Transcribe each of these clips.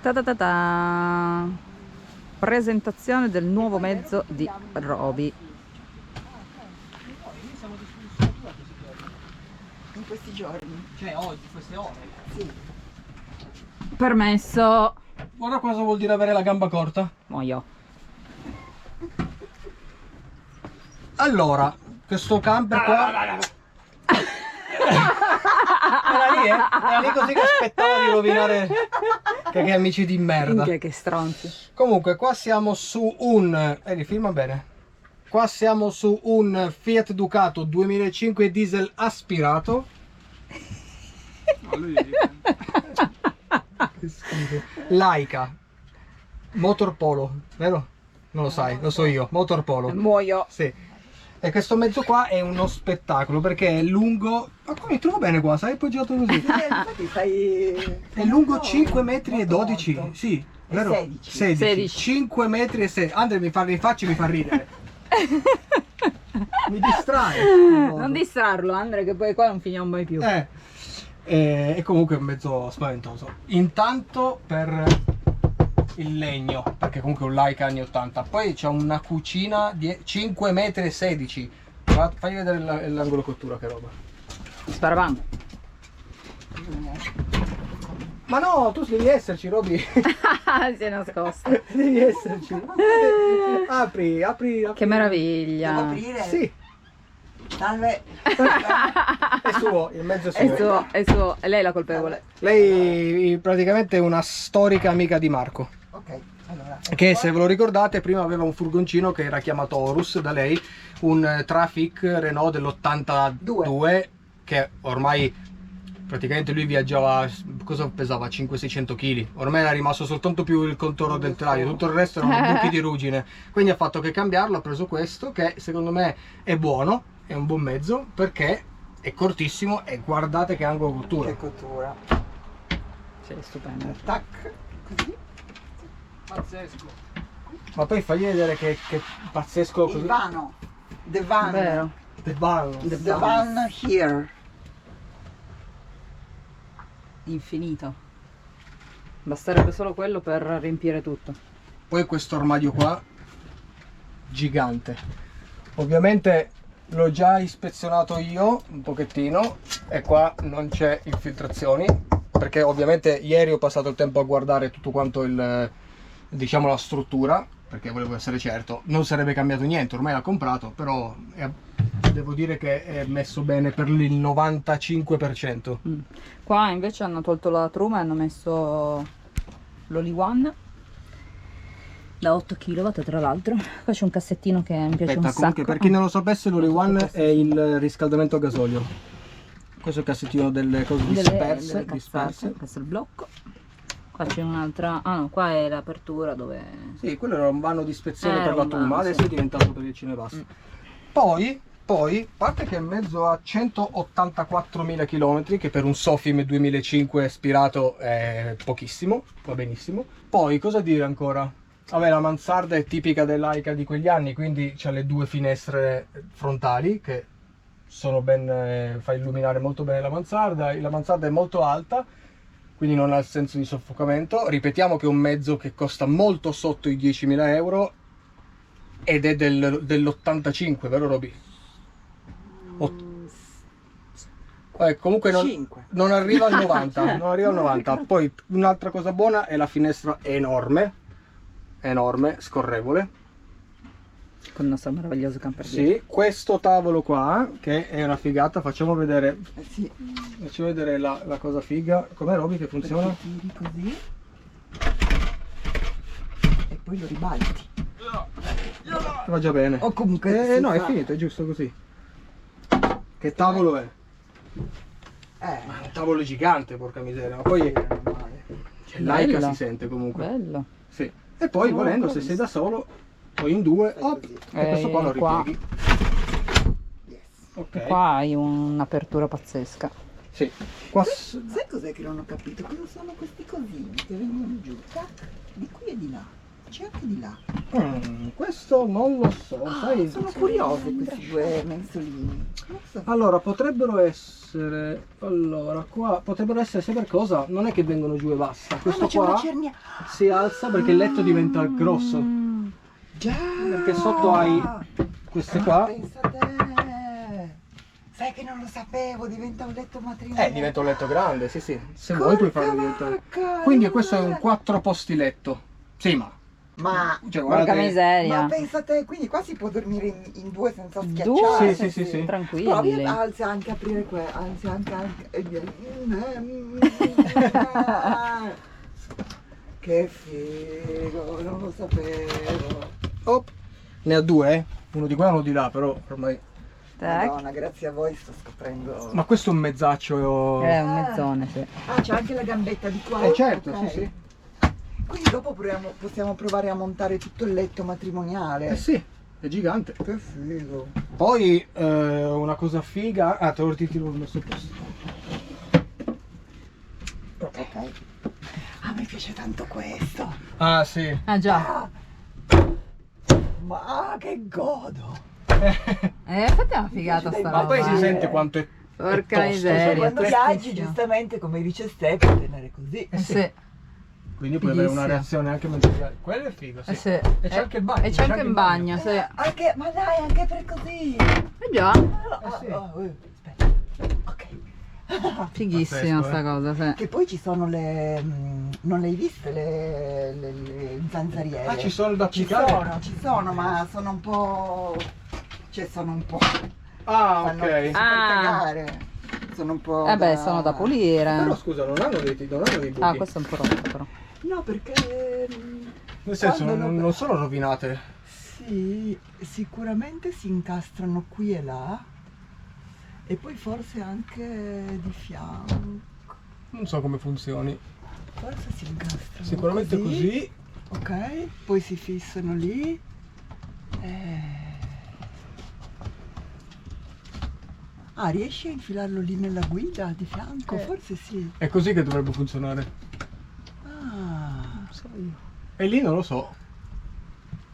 Ta-ta-ta-ta. Presentazione del nuovo mezzo di Roby. In questi giorni. Cioè oggi, queste ore. Sì. Permesso. Guarda cosa vuol dire avere la gamba corta. Muoio. Allora, questo camper qua... Era lì così che aspettava di rovinare. Che amici di merda. Minchia, che stronzi. Comunque qua siamo su un... rifilma bene. Qua siamo su un Fiat Ducato 2005 diesel aspirato. Laika Motor Polo, vero? Non lo sai, lo so io. Motor Polo. Muoio. Sì. E questo mezzo qua è uno spettacolo perché è lungo. Ma come mi trovo bene qua, sai? Appoggiato così. Infatti fai... È lungo 5 metri e 12. Sì, vero? 16. 16. 5 metri e 16. Andre mi fa le facce, mi fa ridere. Mi distrae. Non distrarlo, Andre, che poi qua non finiamo mai più. E comunque è un mezzo spaventoso. Intanto per il legno, perché comunque è un Laika anni 80. Poi c'è una cucina di 5 metri e 16. Fagli vedere l'angolo cottura, che roba. Sparavan. Ma no, tu devi esserci, Roby. Si è nascosto. Devi esserci. Apri. Che meraviglia. Devo aprire? Sì, Salve. è suo, il mezzo è suo. È suo, è lei la colpevole. Lei praticamente è una storica amica di Marco. Ok, allora. Che se ve lo ricordate prima aveva un furgoncino che era chiamato Horus da lei, un Trafic Renault dell'82 che ormai praticamente lui viaggiava, cosa pesava? 500-600 kg, ormai era rimasto soltanto più il contorno del telaio, tutto il resto erano buchi di ruggine, quindi ha fatto che cambiarlo, ha preso questo che secondo me è buono, è un buon mezzo perché è cortissimo e guardate che angolo cottura. Che cottura. Sì, stupendo. Tac. Così. Pazzesco. Ma poi fagli vedere che pazzesco Il così. vano. The van. Vero. The van. The van here. Infinito. Basterebbe solo quello per riempire tutto. Poi questo armadio qua gigante, ovviamente l'ho già ispezionato io un pochettino e qua non c'è infiltrazioni perché ovviamente ieri ho passato il tempo a guardare tutto quanto il, diciamo, la struttura, perché volevo essere certo. Non sarebbe cambiato niente, ormai l'ha comprato, però devo dire che è messo bene per il 95%. Qua invece hanno tolto la truma e hanno messo l'Oli One da 8 kW tra l'altro. Qua c'è un cassettino che mi piace Aspetta, un comunque, sacco. per chi non lo sapesse, l'Oli One è il riscaldamento a gasolio. Questo è il cassettino delle cose disperse. Questo è il blocco. Qua c'è un'altra. Ah no, qua è l'apertura dove. Sì, quello era un vano di ispezione per Era la un truma, vano, adesso sì. è diventato per il cinepass. Poi, a parte che il mezzo ha 184.000 km, che per un Sofim 2005 aspirato è pochissimo, va benissimo. Poi, cosa dire ancora? Vabbè, la mansarda è tipica dell'Aika di quegli anni, quindi c'ha le due finestre frontali che sono ben, fa illuminare molto bene la mansarda è molto alta, quindi non ha il senso di soffocamento. Ripetiamo che è un mezzo che costa molto sotto i 10.000 euro ed è dell'85, vero Roby? Comunque non arriva al 90, non arriva al 90. Poi un'altra cosa buona è la finestra enorme, scorrevole. Con il nostro meraviglioso camper. Sì, questo tavolo qua che è una figata, facciamo vedere. Sì. Facciamo vedere la cosa figa. Com'è Roby che funziona? Tiri così. E poi lo ribalti. Va già bene. O comunque no, è finito, è giusto così. Che tavolo è? Ma è un tavolo gigante, porca miseria. Ma poi l'Aika si sente comunque. Bello. Sì. E poi volendo, se sei da solo, poi in due, e questo qua lo ripieghi. Yes. Ok. Qua hai un'apertura pazzesca. Sì. Qua Sai cos'è che non ho capito? Cosa sono questi cosini che vengono giù? Tac, di qui e di là. C'è anche di là. Questo non lo so, sai? Sono curiosi questi due mensolini. Non so. Allora, potrebbero essere... Allora, qua potrebbero essere, sai per cosa? Non è che vengono giù e basta. Questo ma c'è una qua cernia. si alza perché il letto diventa grosso. Già. Perché sotto hai queste qua. Pensa a te. Sai che non lo sapevo, diventa un letto matrimoniale. Diventa un letto grande, sì sì. Se vuoi puoi farlo diventare. Quindi questo è un 4 posti letto. Sì, ma... Cioè, Porca guardate... miseria. Ma pensa a te, quindi qua si può dormire in due senza Due? schiacciare. Sì. Tranquilli. Provi anzi anche a aprire qua, anzi anche che figo, non lo sapevo. Oh, ne ha due, eh? Uno di qua e uno di là, però ormai... Tac. Madonna, grazie a voi sto scoprendo. Ma questo è un mezzaccio... È un mezzone, sì. Ah, c'è anche la gambetta di qua. certo, Ok. sì. Quindi dopo possiamo provare a montare tutto il letto matrimoniale. Sì, è gigante. Che figo. Poi una cosa figa... Ah, te lo ritiro il messo posto. Ok. Ah, mi piace tanto questo. Ah, sì. Ah già. Ma che godo. Infatti è una figata sta Ma poi roba. si sente quanto è... Porca è tosto, miseria. sai? Quando prestissimo. viaggi, giustamente, come dice Ste, puoi tenere così. Sì. Quindi puoi avere una Fighissimo. reazione anche mentre viaggi. Quello è figo, sì. Sì. E c'è anche il bagno. E c'è anche in bagno, sì. Anche, ma dai, anche per così. Già. sì. Aspetta. Ok. Fighissima Pazzesco, sta cosa, sì. Che poi ci sono le... non le hai viste le zanzariere? Ah, ci sono da Ci applicare? ci sono, ma sono un po'... cioè sono un po'... Ah, fanno ok. super Ah. cagare. Sono un po'... Beh, sono da Però pulire. scusa, non hanno dei buchi. Ah, questo è un po' rotto però. No, perché... Nel senso, quando lo- non sono rovinate. Sì, sicuramente si incastrano qui e là. E poi forse anche di fianco. Non so come funzioni. Forse si incastrano Sicuramente così. Ok, poi si fissano lì. Ah, riesci a infilarlo lì nella guida di fianco? Forse sì. È così che dovrebbe funzionare. Ah, Non so io. E lì non lo so.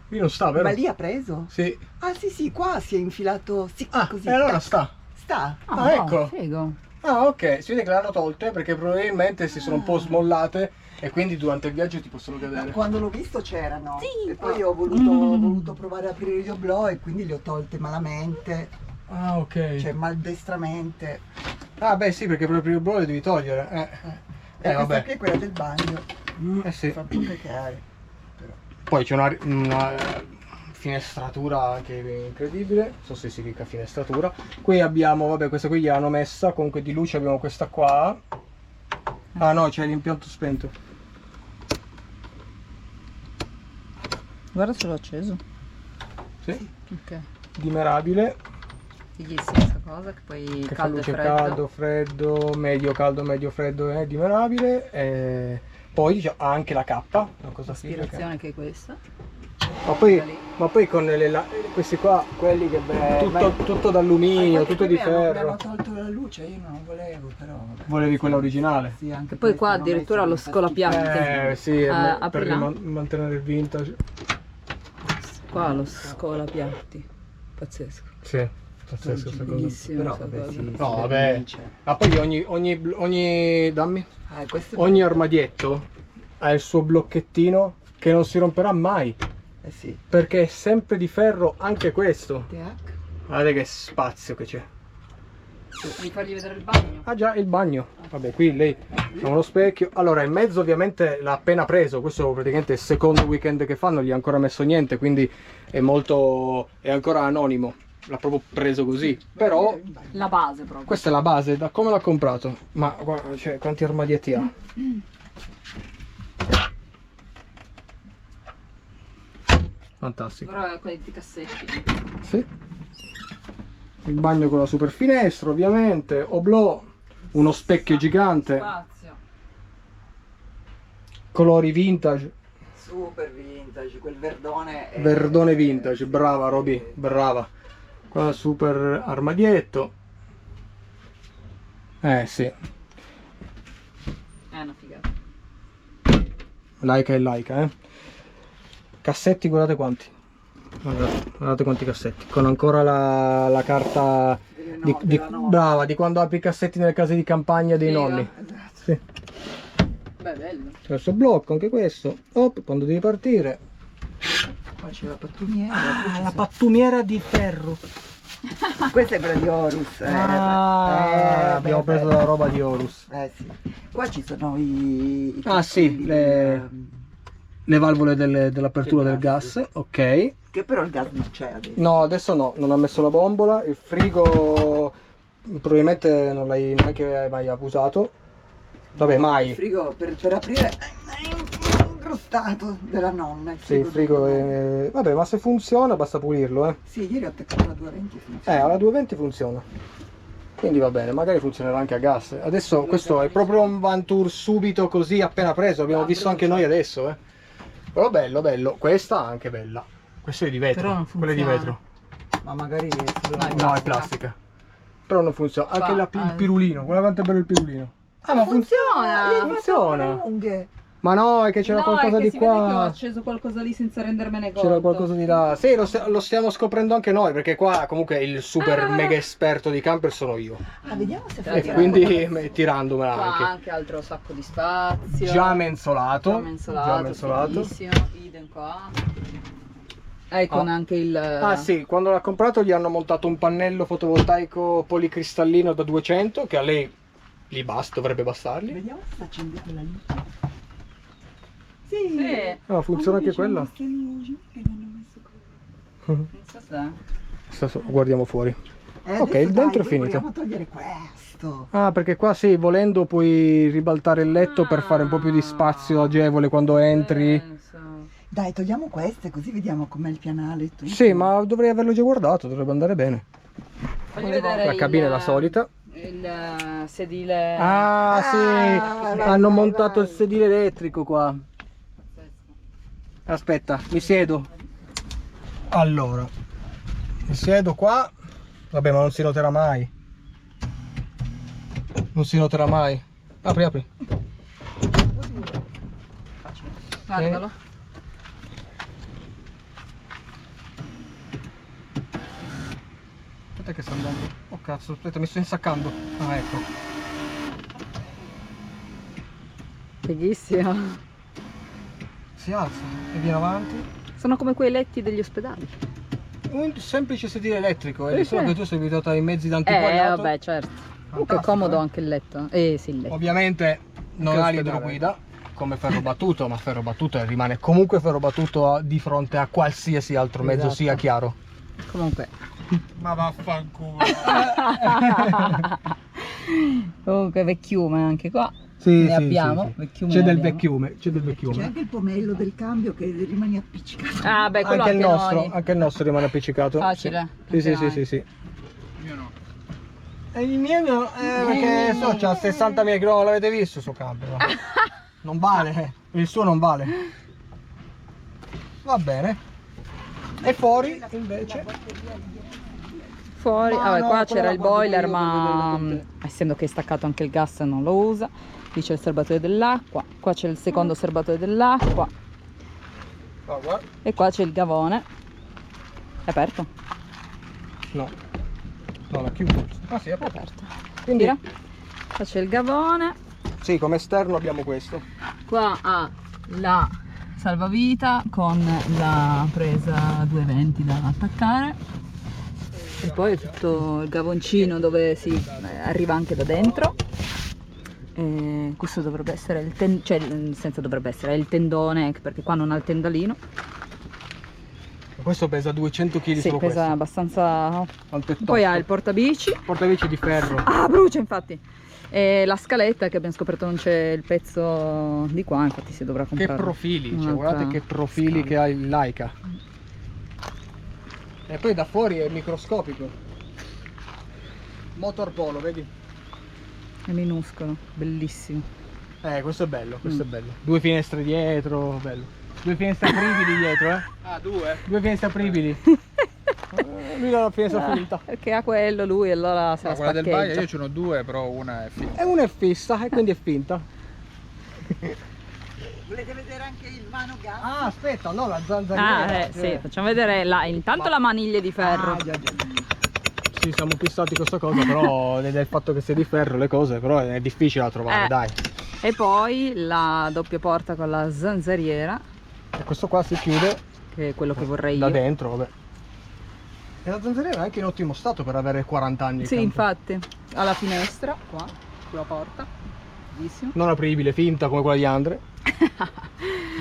Lì non sta, vero? ma lì ha preso? Sì. Ah, sì, qua si è infilato sì, Ah, così. e allora tac. sta. Sta. Ah, ecco. Figo. Ah, ok. Si vede che l'hanno tolte perché probabilmente si sono un po' smollate e quindi durante il viaggio ti possono cadere. Quando l'ho visto c'erano. Sì. E poi ho voluto provare a aprire gli oblò e quindi li ho tolte malamente, Ah, ok. cioè maldestramente. Ah, beh, sì, perché proprio il brolo li devi togliere. E questa vabbè. qui è quella del bagno. Sì. Fa un po' cacare. Poi c'è una finestratura anche incredibile. Non so se si dica finestratura. Qui abbiamo, vabbè, questa qui gliel'hanno messa. Comunque di luce abbiamo questa qua. Ah no, c'è l'impianto spento. Guarda se l'ho acceso. Sì. Ok. Dimerabile. Fighissima questa cosa che poi Che fa caldo e luce freddo. caldo, medio freddo è dimerabile. E poi diciamo, ha anche la K, una cosa figa. Ispirazione che è questa. Ma poi con questi qua, quelli che tutto d'alluminio, tutto di Mi hanno ferro. tolto la luce, io non volevo, però vabbè. Volevi quella originale? Sì, anche E poi qua questi hanno addirittura messo lo dei scolapiante. Sì, per aprila. mantenere il vintage. Qua lo scolapiatti. Pazzesco. Sì, pazzesco questa cosa. Bellissimo. Però questa vabbè, cosa. sì, No, si vabbè. vince. Ma poi dammi. Questo è Ogni bello. armadietto ha il suo blocchettino che non si romperà mai. Eh sì. Perché è sempre di ferro anche questo. Tac. Guardate che spazio che c'è. Devi fargli vedere il bagno. Ah già, il bagno. Vabbè, qui lei c'è uno specchio. Allora, in mezzo ovviamente l'ha appena preso. Questo è praticamente il secondo weekend che fanno, non gli ha ancora messo niente, quindi è ancora anonimo. L'ha proprio preso così. Però La base proprio. questa è la base, da come l'ha comprato. Ma guarda, cioè, quanti armadietti ha? Fantastico. Però quelli di cassetti. Sì. Il bagno con la super finestra, ovviamente. Oblò, uno specchio gigante. Spazio. Colori vintage. Super vintage, quel verdone. Verdone vintage, brava Roby, brava. Qua super armadietto. Sì, È una figata. laica è laica, eh. Cassetti, guardate quanti. Guardate quanti cassetti. Con ancora la carta brava, di quando apri i cassetti nelle case di campagna dei nonni. Esatto. Sì. Beh, bello. Questo blocco, anche questo. Quando devi partire. Qua c'è la pattumiera. La pattumiera di ferro. Questa è quella di Horus. Abbiamo preso la roba di Horus. Sì. Qua ci sono i Sì, le valvole dell'apertura del gas, ok. Che però il gas non c'è adesso. No, adesso no, non ha messo la bombola. Il frigo probabilmente non l'hai neanche mai abusato. Vabbè, Il mai. frigo per aprire è incrostato della nonna. Sì, il frigo è... Vabbè, ma se funziona basta pulirlo, eh. Sì, ieri ho attaccato la 220 e funziona. Alla 220 funziona. Quindi va bene, magari funzionerà anche a gas. Adesso questo è proprio un van tour subito così appena preso, abbiamo visto anche noi adesso, eh. Però bello, bello. Questa anche bella. Questa è di vetro. Però non Quella è di funziona. vetro. Ma magari No, è plastica. Però non funziona. Anche Qua, il pirulino, guarda quanto è bello il pirulino. Ma funziona! funziona. Unghie. Ma no, è che c'era qualcosa di si vede che ho qua. acceso qualcosa lì senza rendermene conto. C'era qualcosa di là. Sì, lo stiamo scoprendo anche noi, perché qua comunque il super mega esperto di camper sono io. Vediamo se E quindi tirandomela Qua anche. anche altro sacco di spazio. Già mensolato. Già mensolato. Bellissimo. Idem qua. Con anche il... Sì, quando l'ha comprato gli hanno montato un pannello fotovoltaico policristallino da 200 che a lei gli basta, dovrebbe bastargli. Vediamo se sta accendendo la luce. Sì. Sì. Funziona anche quella. Queste luci che mi hanno messo qua. Non so se... Guardiamo fuori. Ok, Adesso il dentro è dai, finito. Vogliamo togliere questo. Perché qua sì, volendo puoi ribaltare il letto per fare un po' più di spazio agevole quando entri. Dai, togliamo queste così vediamo com'è il pianale e tutto. Sì, ma dovrei averlo già guardato, dovrebbe andare bene. Fagli vedere La cabina è la solita. Il sedile... Sì, hanno montato il sedile elettrico qua. Aspetta, mi siedo. Allora, mi siedo qua. Vabbè, ma non si noterà mai. Non si noterà mai. Apri. Guardalo. Aspetta che sta andando. Oh cazzo, aspetta, mi sto insaccando. Ecco. Fighissimo. Si alza e viene avanti. Sono come quei letti degli ospedali. Un semplice sedile elettrico, Sì, solo sì. che tu sei abituato ai mezzi d'antiquariato. Vabbè, certo. Comunque è Fantastico, comodo eh. anche il letto. Sì, il letto. Ovviamente non Anche ha l'ospedale. l'idroguida come ferro battuto, ma ferro battuto rimane comunque ferro battuto di fronte a qualsiasi altro mezzo Esatto. sia chiaro. Comunque. Ma vaffanculo. Comunque vecchiume anche qua. Sì, Ne abbiamo, sì. vecchiume C'è ne del abbiamo. vecchiume, c'è del C'è vecchiume. anche il pomello del cambio che rimane appiccicato. Ah, beh, quello anche, noi. Anche il nostro rimane appiccicato. Facile. Sì, Anche noi. sì. E il mio no, perché so, c'ha 60.000 km, l'avete visto il suo camper? Va. Non vale, il suo non vale. Va bene. E fuori invece. Fuori, Ma vabbè, no, qua quella c'era la il guardo boiler, io, ma voglio vedere essendo che è staccato anche il gas non lo usa. Lì c'è il serbatoio dell'acqua, qua c'è il secondo serbatoio dell'acqua Guarda. e qua c'è il gavone. È aperto? No, l'ha chiuso. Sì, è È aperto. aperto. Quindi, Tira. Qua c'è il gavone, sì, come esterno abbiamo questo. qua ha la salvavita con la presa 220 da attaccare e poi tutto il gavoncino dove si arriva anche da dentro. E questo dovrebbe essere il cioè nel senso dovrebbe essere il tendone, perché qua non ha il tendalino. Questo pesa 200 kg Sì, solo pesa questo. abbastanza. Quanto è Poi ha tosto. il portabici. Portabici di ferro. Ah, brucia infatti. E la scaletta che abbiamo scoperto non c'è il pezzo di qua, infatti si dovrà Che comprare. profili, cioè, un'altra guardate che profili scala. che ha il Laika. E poi da fuori è microscopico. Motor polo, vedi? È minuscolo, bellissimo. Questo è bello, questo è bello. Due finestre dietro, bello. Due finestre apribili dietro, eh? Ah, due? Due finestre apribili. Lui ha la finestra finta. Perché ha quello lui, allora se No, la quella del spaccheggia. Baia io ce n'ho due, però una è finta. E una è fissa e quindi è finta. Volete vedere anche il mano gas? Ah, aspetta, no, la zanzariera. Sì, facciamo vedere intanto la maniglia di ferro. Ah, già. Sì, siamo fissati con questa cosa, però del fatto che sia di ferro le cose, però è difficile da trovare, dai. E poi la doppia porta con la zanzariera, E questo qua si chiude che è quello che vorrei da io. dentro, vabbè. E la zanzariera è anche in ottimo stato per avere 40 anni. il Sì, camper. infatti. Ha la finestra qua, sulla porta. Bellissimo. Non apribile, finta come quella di Andre.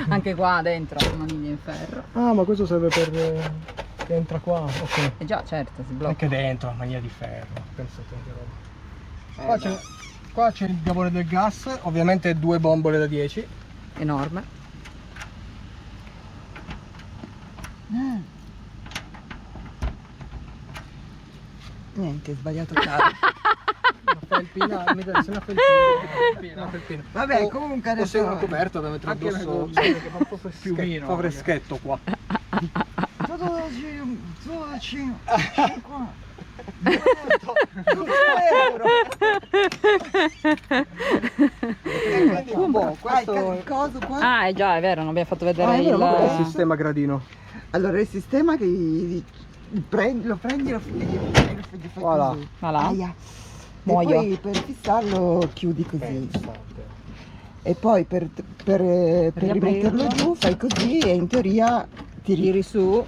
Anche qua dentro maniglia in ferro. Ah, ma questo serve per... che entra qua, ok. E già, certo, si blocca. Anche dentro, maniglia di ferro, pensate che roba. Qua c'è il gavone del gas, ovviamente 2 bombole da 10. Enorme. Niente, sbagliato caro. Una felpina, mi dai una felpina. Vabbè, comunque O adesso... se una coperta da mettere Anche addosso, una- che fa un po' freschino, un po' freschetto qua. 12, 50 Un po', questo il coso qua. Ah, è già, è vero, non abbiamo fatto vedere è vero, ma qual è il il... sistema gradino? Allora il sistema che lo prendi, lo fai Voilà. così. Voilà. Aia. E Muoio. poi per fissarlo chiudi così. Pensate. E poi per rimetterlo giù fai così e in teoria Tiri su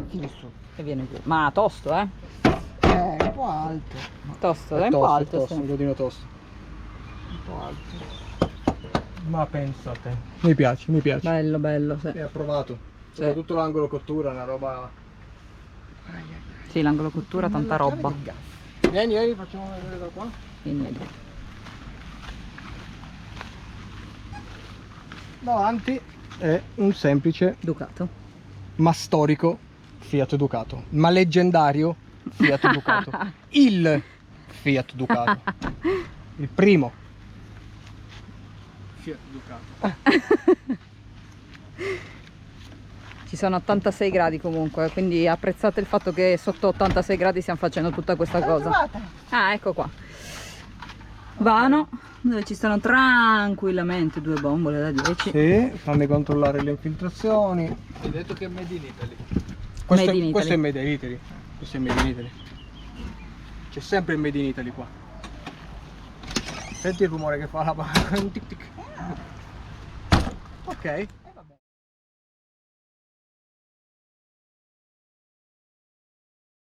tiri su. e viene giù. Ma tosto, È un po' alto. Tosto, è un po' alto, tosto, un sì. gradino tosto. Un po' alto. Ma pensate. Mi piace, mi piace. Bello, bello, sì. E approvato. Sì. Soprattutto l'angolo cottura, una roba. Sì, l'angolo cottura, tanta La chiave roba. del gas. Vieni, facciamo vedere da qua. Quindi niente. Davanti è un semplice Ducato. ma storico Fiat Ducato, ma leggendario Fiat Ducato. Il Fiat Ducato. Il primo Fiat Ducato. Ci sono 86 gradi comunque, quindi apprezzate il fatto che sotto 86 gradi stiamo facendo tutta questa cosa. trovata. Ah, ecco qua. Vano, dove ci stanno tranquillamente 2 bombole da 10. Sì, fammi controllare le infiltrazioni. Hai detto che è made in Italy. Questo, Made in questo è Italy. Made in Italy. Questo è Made in Italy. C'è sempre il Made in Italy qua. Senti il rumore che fa la tic tic. Ok.